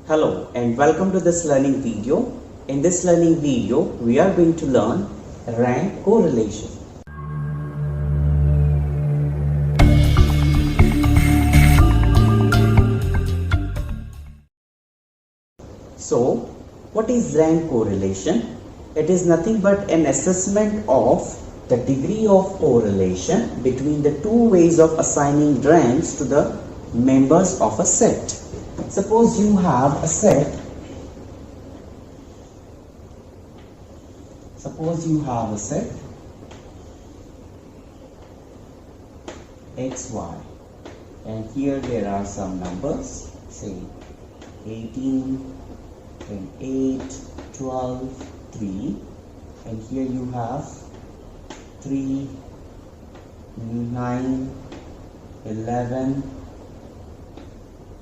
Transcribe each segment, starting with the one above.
Hello and welcome to this learning video. In this learning video, we are going to learn rank correlation. So, what is rank correlation? It is nothing but an assessment of the degree of correlation between the two ways of assigning ranks to the members of a set. Suppose you have a set. XY, and here there are some numbers, say 18, then 8, 12, 3, and here you have 3, 9, 11,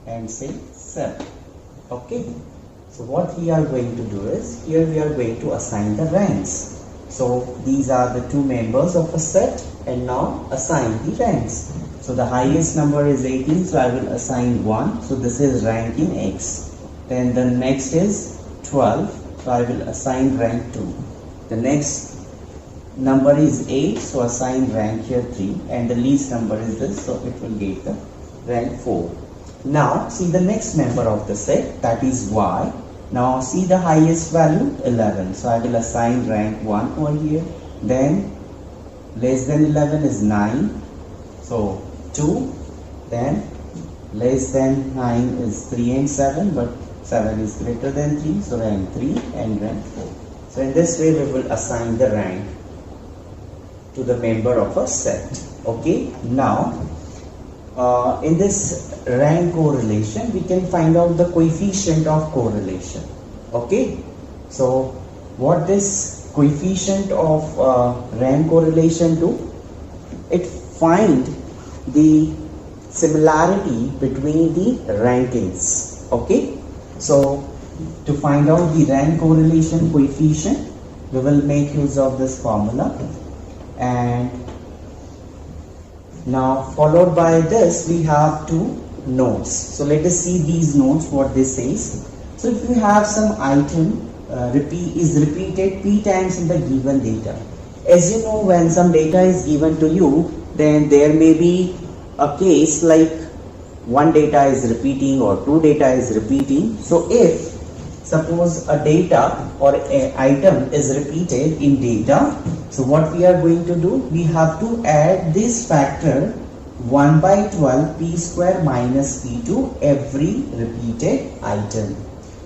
and say 7. Okay, so what we are going to do is, here we are going to assign the ranks. So these are the two members of a set, and now assign the ranks. So the highest number is 18, so I will assign 1, so this is rank in X. Then the next is 12, so I will assign rank 2. The next number is 8, so assign rank here 3, and the least number is this, so it will get the rank 4. Now see the next member of the set, that is Y. Now see the highest value, 11, so I will assign rank 1 over here. Then less than 11 is 9, so 2. Then less than 9 is 3 and 7, but 7 is greater than 3, so rank 3 and rank 4. So in this way we will assign the rank to the member of a set. Okay, now in this rank correlation we can find out the coefficient of correlation. Okay, so what this coefficient of rank correlation do? It find the similarity between the rankings. Okay, so to find out the rank correlation coefficient, we will make use of this formula, and now followed by this we have two notes. So let us see these notes, what this says. So if you have some item is repeated p times in the given data, as you know, when some data is given to you, then there may be a case like one data is repeating or two data is repeating. So if suppose a data or an item is repeated in data, so what we are going to do, we have to add this factor 1 by 12 p square minus p to every repeated item.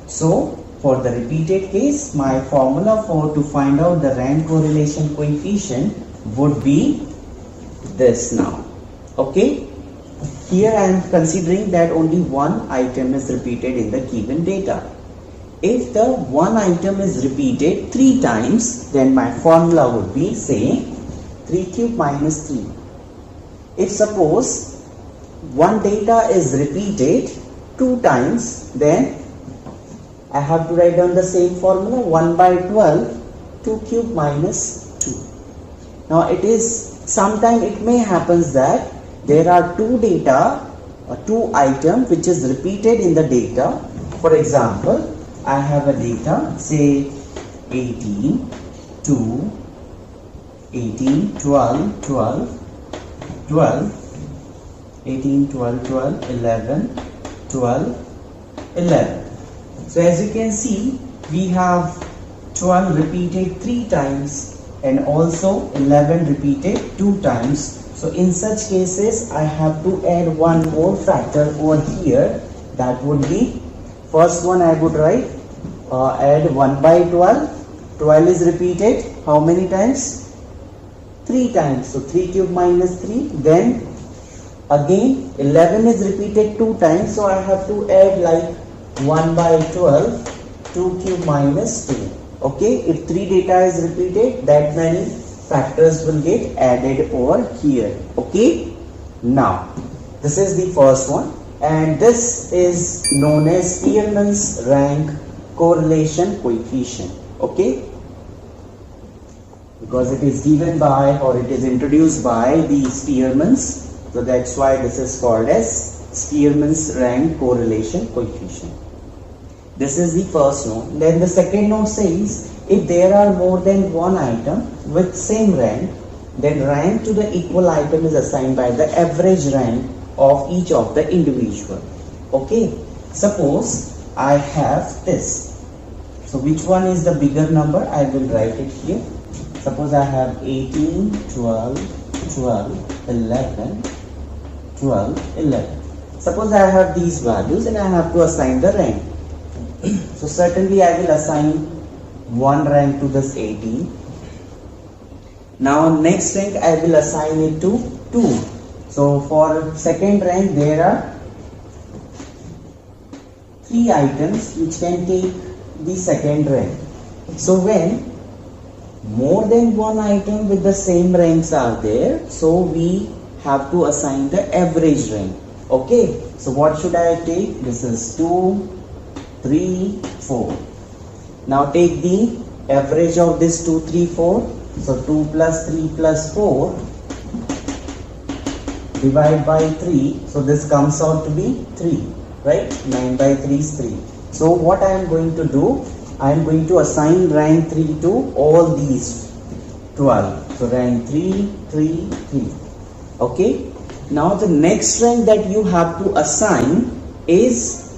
So for the repeated case, my formula to find out the rank correlation coefficient would be this now. Okay, here I am considering that only one item is repeated in the given data. If the one item is repeated 3 times, then my formula would be, say, 3 cube minus 3. If suppose one data is repeated 2 times, then I have to write down the same formula, 1 by 12, 2 cube minus 2. Now it is, sometime it may happen that there are two data or two items which is repeated in the data. For example, I have a data, say 18, 2, 18, 12, 12, 12, 18, 12, 12, 11, 12, 11. So as you can see, we have 12 repeated 3 times and also 11 repeated 2 times. So in such cases, I have to add one more factor over here. That would be, first one I would write, add 1 by 12. 12 is repeated how many times? 3 times. So 3 cube minus 3. Then again 11 is repeated 2 times. So I have to add like 1 by 12, 2 cube minus 2. Okay, if 3 data is repeated, that many factors will get added over here. Okay, now this is the first one, and this is known as Spearman's rank correlation coefficient. Okay, because it is given by, or it is introduced by the Spearman's, so that's why this is called as Spearman's rank correlation coefficient. This is the first node. Then the second node says if there are more than one item with same rank, then rank to the equal item is assigned by the average rank of each of the individual. Okay, suppose I have this. So which one is the bigger number? I will write it here. Suppose I have 18, 12, 12, 11, 12, 11. Suppose I have these values and I have to assign the rank. So certainly I will assign one rank to this 18. Now next rank I will assign it to 2. So for second rank there are 3 items which can take the second rank. So when more than one item with the same ranks are there, so we have to assign the average rank. Okay, so what should I take? This is 2, 3, 4. Now take the average of this 2, 3, 4. So 2 plus 3 plus 4 divide by 3. So this comes out to be 3, right? 9 by 3 is 3. So what I am going to do, I am going to assign rank 3 to all these 12. So rank 3, 3, 3. Okay. Now the next rank that you have to assign is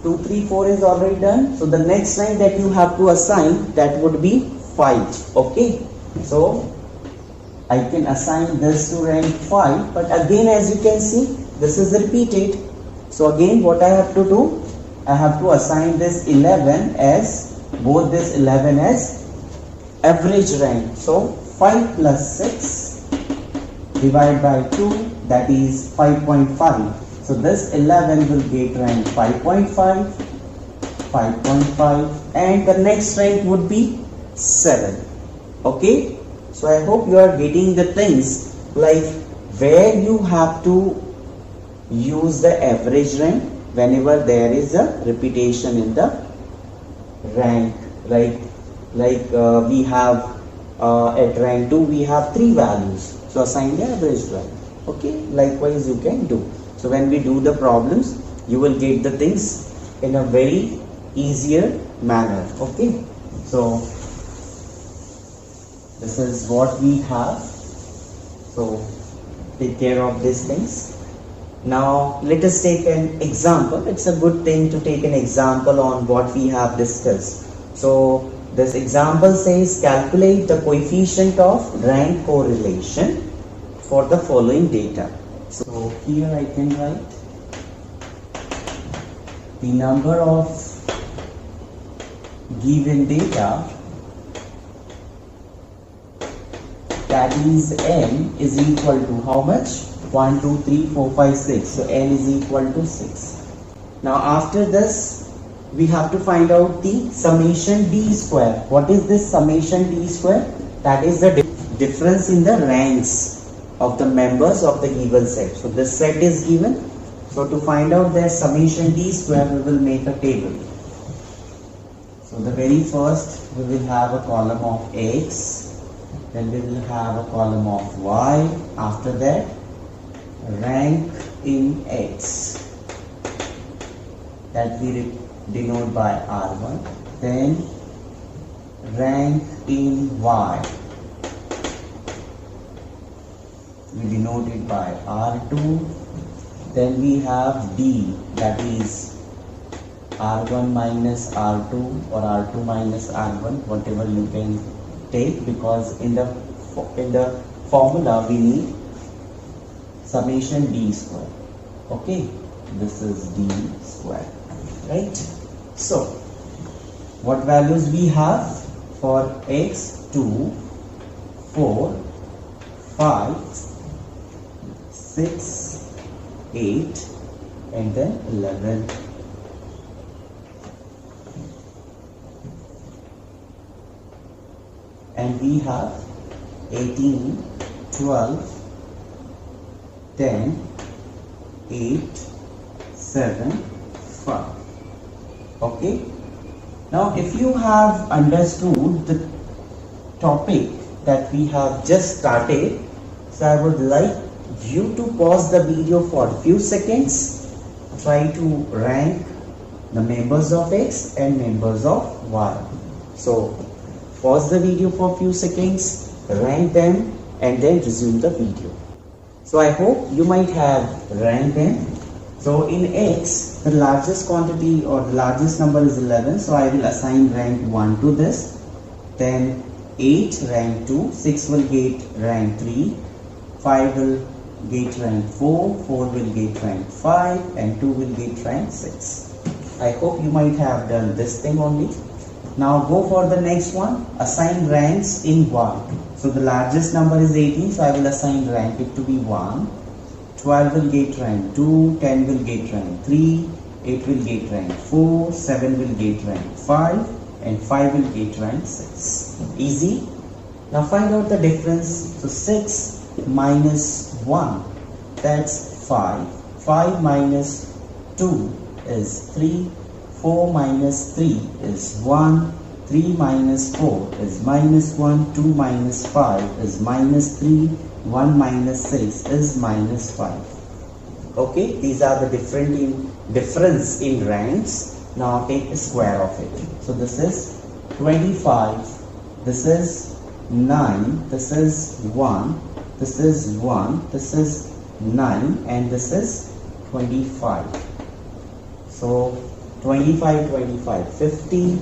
2, 3, 4 is already done. So the next rank that you have to assign, that would be 5. Okay. So I can assign this to rank 5. But again, as you can see, this is repeated. So again, what I have to do? I have to assign this 11 as, both this 11 as average rank. So 5 plus 6 divided by 2, that is 5.5. So this 11 will get rank 5.5, 5.5, and the next rank would be 7. Okay. So I hope you are getting the things, like where you have to use the average rank whenever there is a repetition in the rank, right? Like we have at rank 2 we have 3 values, so assign the average rank. Okay, likewise you can do. So when we do the problems, you will get the things in a very easier manner. Okay, so this is what we have. So take care of these things. Now let us take an example. It's a good thing to take an example on what we have discussed. So this example says calculate the coefficient of rank correlation for the following data. So here I can write the number of given data, that is n, is equal to how much? 1, 2, 3, 4, 5, 6. So n is equal to 6. Now after this, we have to find out the summation d square. What is this summation d square? That is the difference in the ranks of the members of the given set. So this set is given. So to find out their summation d square, we will make a table. So the very first, we will have a column of x, then we will have a column of y. After that, rank in x, that we denote by R1, then rank in y, we denote it by R2, then we have D, that is R1 minus R2 or R2 minus R1, whatever you can take, because in the formula we need summation d square. Okay, this is d square, right? So what values we have for x? 2, 4, 5, 6, 8, and then 11. And we have 18, 12, 10, 8, 7, 5. Okay. Now if you have understood the topic that we have just started, so I would like you to pause the video for a few seconds, try to rank the members of X and members of Y. So pause the video for a few seconds, rank them and then resume the video. So I hope you might have ranked them. So in X, the largest quantity or the largest number is 11. So I will assign rank 1 to this. Then 8 rank 2, 6 will get rank 3, 5 will get rank 4, 4 will get rank 5 and 2 will get rank 6. I hope you might have done this thing only. Now go for the next one, assign ranks in Y. So the largest number is 18, so I will assign rank it to be 1. 12 will get rank 2, 10 will get rank 3, 8 will get rank 4, 7 will get rank 5 and 5 will get rank 6. Easy. Now find out the difference. So 6 minus 1, that's 5. 5 minus 2 is 3. 4 minus 3 is 1. 3 minus 4 is minus 1. 2 minus 5 is minus 3. 1 minus 6 is minus 5. Okay, these are the difference in ranks. Now take the square of it. So this is 25, this is 9, this is 1, this is 1, this is 9 and this is 25. So 25, 25, 50,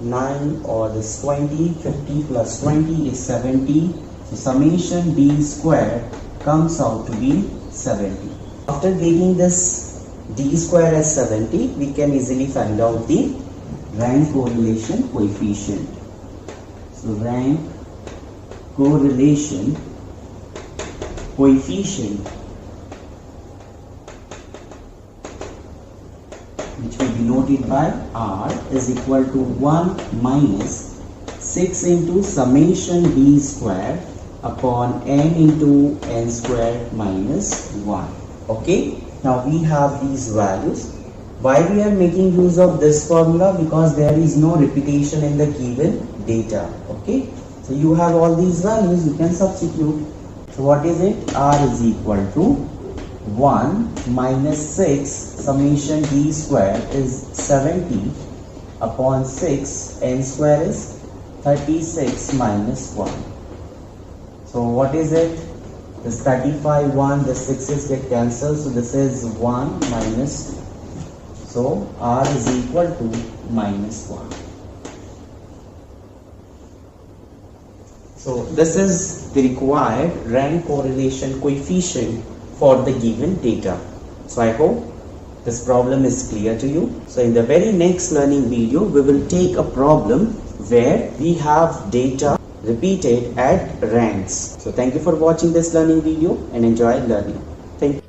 9 or this 20, 50 plus 20 is 70. So summation b square comes out to be 70. After getting this d square as 70, we can easily find out the rank correlation coefficient. So rank correlation coefficient, which will be noted by R, is equal to 1 minus 6 into summation b square upon n into n square minus 1. Okay, now we have these values. Why we are making use of this formula? Because there is no repetition in the given data. Okay, so you have all these values, you can substitute. So what is it? R is equal to 1 minus 6 summation b square is 70 upon 6 n square is 36 minus 1. So what is it? This 35, 1, the 6's get cancelled. So this is 1 minus. So R is equal to minus 1. So this is the required rank correlation coefficient for the given data. So I hope this problem is clear to you. So in the very next learning video, we will take a problem where we have data repeated at ranks. So thank you for watching this learning video and enjoy learning. Thank you.